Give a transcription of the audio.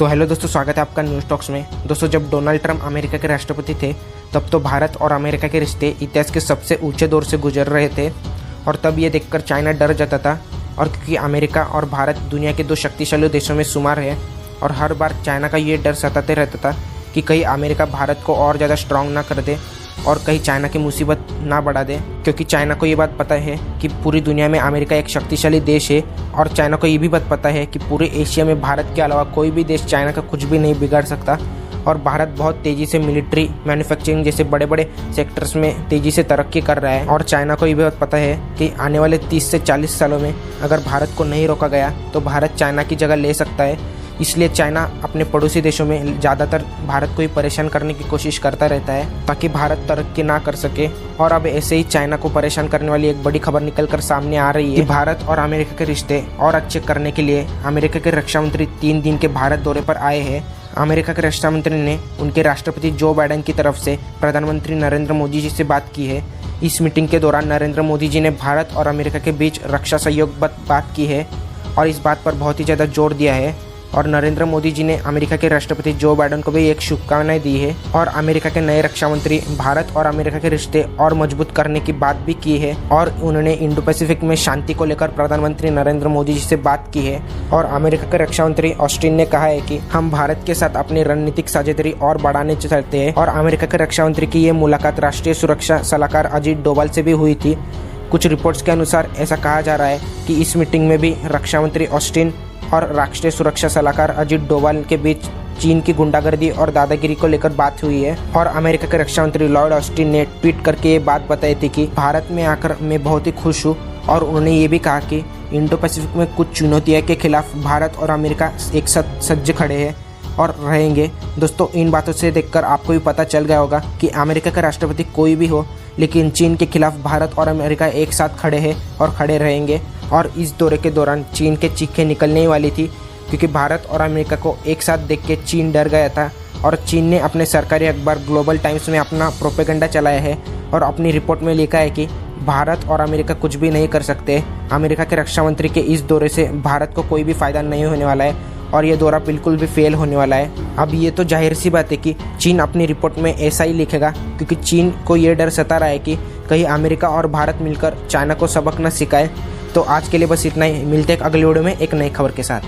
तो हेलो दोस्तों, स्वागत है आपका न्यूज़ टॉक्स में। दोस्तों, जब डोनाल्ड ट्रंप अमेरिका के राष्ट्रपति थे तब तो भारत और अमेरिका के रिश्ते इतिहास के सबसे ऊंचे दौर से गुजर रहे थे और तब ये देखकर चाइना डर जाता था। और क्योंकि अमेरिका और भारत दुनिया के दो शक्तिशाली देशों में शुमार है और हर बार चाइना का ये डर सताते रहता था कि कहीं अमेरिका भारत को और ज़्यादा स्ट्रांग ना कर दे और कहीं चाइना की मुसीबत ना बढ़ा दे, क्योंकि चाइना को ये बात पता है कि पूरी दुनिया में अमेरिका एक शक्तिशाली देश है और चाइना को ये भी बात पता है कि पूरे एशिया में भारत के अलावा कोई भी देश चाइना का कुछ भी नहीं बिगाड़ सकता। और भारत बहुत तेज़ी से मिलिट्री मैन्युफैक्चरिंग जैसे बड़े बड़े सेक्टर्स में तेज़ी से तरक्की कर रहा है और चाइना को ये भी बात पता है कि आने वाले 30 से 40 सालों में अगर भारत को नहीं रोका गया तो भारत चाइना की जगह ले सकता है। इसलिए चाइना अपने पड़ोसी देशों में ज़्यादातर भारत को ही परेशान करने की कोशिश करता रहता है ताकि भारत तरक्की ना कर सके। और अब ऐसे ही चाइना को परेशान करने वाली एक बड़ी खबर निकल कर सामने आ रही है कि भारत और अमेरिका के रिश्ते और अच्छे करने के लिए अमेरिका के रक्षा मंत्री 3 दिन के भारत दौरे पर आए हैं। अमेरिका के रक्षा मंत्री ने उनके राष्ट्रपति जो बाइडेन की तरफ से प्रधानमंत्री नरेंद्र मोदी जी से बात की है। इस मीटिंग के दौरान नरेंद्र मोदी जी ने भारत और अमेरिका के बीच रक्षा सहयोग पर बात की है और इस बात पर बहुत ही ज़्यादा जोर दिया है। और नरेंद्र मोदी जी ने अमेरिका के राष्ट्रपति जो बाइडेन को भी एक शुभकामनाएं दी है और अमेरिका के नए रक्षा मंत्री भारत और अमेरिका के रिश्ते और मजबूत करने की बात भी की है। और उन्होंने इंडो पैसिफिक में शांति को लेकर प्रधानमंत्री नरेंद्र मोदी जी से बात की है। और अमेरिका के रक्षा मंत्री ऑस्टिन ने कहा है कि हम भारत के साथ अपनी रणनीतिक साझेदारी और बढ़ाने चाहते हैं। और अमेरिका के रक्षा मंत्री की ये मुलाकात राष्ट्रीय सुरक्षा सलाहकार अजीत डोभाल से भी हुई थी। कुछ रिपोर्ट्स के अनुसार ऐसा कहा जा रहा है कि इस मीटिंग में भी रक्षा मंत्री ऑस्टिन और राष्ट्रीय सुरक्षा सलाहकार अजीत डोभाल के बीच चीन की गुंडागर्दी और दादागिरी को लेकर बात हुई है। और अमेरिका के रक्षा मंत्री लॉर्ड ऑस्टिन ने ट्वीट करके ये बात बताई थी कि भारत में आकर मैं बहुत ही खुश हूँ। और उन्होंने ये भी कहा कि इंडो पैसिफिक में कुछ चुनौतियों के खिलाफ भारत और अमेरिका एक साथ सज्ज खड़े हैं और रहेंगे। दोस्तों, इन बातों से देखकर आपको भी पता चल गया होगा कि अमेरिका का राष्ट्रपति कोई भी हो, लेकिन चीन के खिलाफ भारत और अमेरिका एक साथ खड़े हैं और खड़े रहेंगे। और इस दौरे के दौरान चीन के चीखें निकलने ही वाली थी, क्योंकि भारत और अमेरिका को एक साथ देख के चीन डर गया था। और चीन ने अपने सरकारी अखबार ग्लोबल टाइम्स में अपना प्रोपेगेंडा चलाया है और अपनी रिपोर्ट में लिखा है कि भारत और अमेरिका कुछ भी नहीं कर सकते। अमेरिका के रक्षा मंत्री के इस दौरे से भारत को कोई भी फ़ायदा नहीं होने वाला है और ये दौरा बिल्कुल भी फेल होने वाला है। अब ये तो जाहिर सी बात है कि चीन अपनी रिपोर्ट में ऐसा ही लिखेगा, क्योंकि चीन को ये डर सता रहा है कि कहीं अमेरिका और भारत मिलकर चाइना को सबक न सिखाए। तो आज के लिए बस इतना ही। मिलते हैं अगले वीडियो में एक नई खबर के साथ।